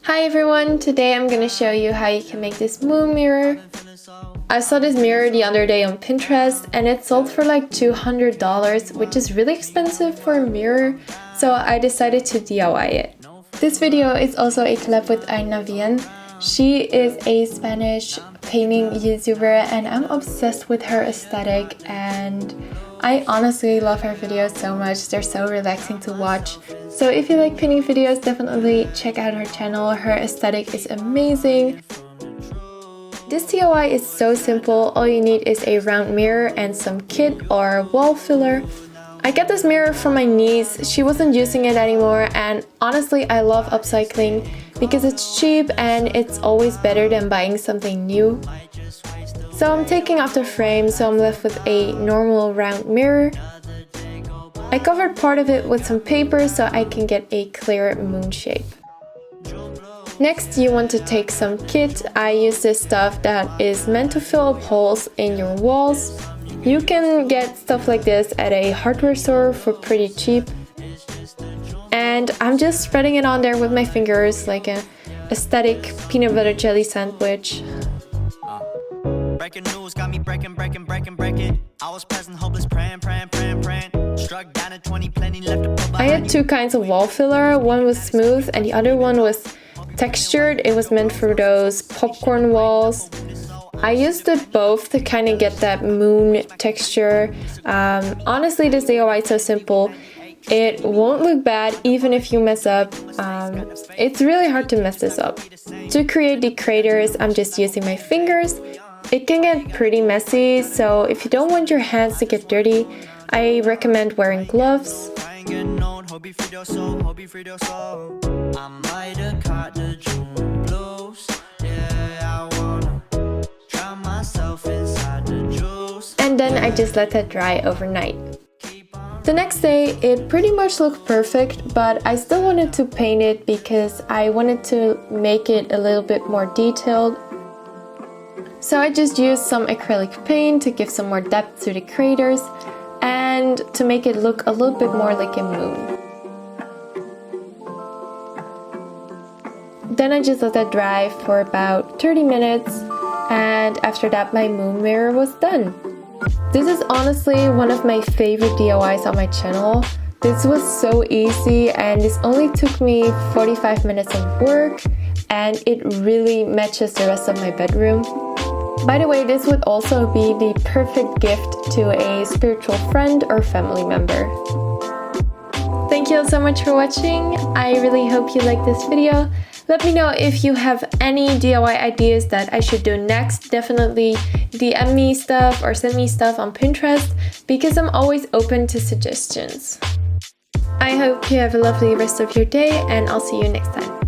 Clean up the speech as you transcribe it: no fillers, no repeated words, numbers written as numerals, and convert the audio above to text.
Hi everyone, today I'm gonna show you how you can make this moon mirror. I saw this mirror the other day on Pinterest and it sold for like $200, which is really expensive for a mirror, so I decided to DIY it. This video is also a collab with Aina Vian. She is a Spanish painting YouTuber and I'm obsessed with her aesthetic, and I honestly love her videos so much. They're so relaxing to watch. So if you like painting videos, definitely check out her channel. Her aesthetic is amazing. This DIY is so simple. All you need is a round mirror and some kit or wall filler. I got this mirror from my niece. She wasn't using it anymore, and honestly I love upcycling because it's cheap and it's always better than buying something new. So I'm taking off the frame, so I'm left with a normal round mirror. I covered part of it with some paper so I can get a clear moon shape. Next, you want to take some kit. I use this stuff that is meant to fill up holes in your walls. You can get stuff like this at a hardware store for pretty cheap. And I'm just spreading it on there with my fingers like an aesthetic peanut butter jelly sandwich. Breaking news got me breaking. I was present, hopeless, praying. Struck down at 20, plenty left to put. I had two kinds of wall filler. One was smooth and the other one was textured. It was meant for those popcorn walls. I used it both to kind of get that moon texture. Honestly, this DIY is so simple. It won't look bad even if you mess up. It's really hard to mess this up. To create the craters, I'm just using my fingers. It can get pretty messy, so if you don't want your hands to get dirty, I recommend wearing gloves. And then I just let that dry overnight. The next day it pretty much looked perfect, but I still wanted to paint it because I wanted to make it a little bit more detailed. So I just used some acrylic paint to give some more depth to the craters and to make it look a little bit more like a moon. Then I just let that dry for about 30 minutes, and after that my moon mirror was done. This is honestly one of my favorite DIYs on my channel. This was so easy and this only took me 45 minutes of work, and it really matches the rest of my bedroom. By the way, this would also be the perfect gift to a spiritual friend or family member. Thank you all so much for watching. I really hope you liked this video. Let me know if you have any DIY ideas that I should do next. Definitely DM me stuff or send me stuff on Pinterest because I'm always open to suggestions. I hope you have a lovely rest of your day, and I'll see you next time.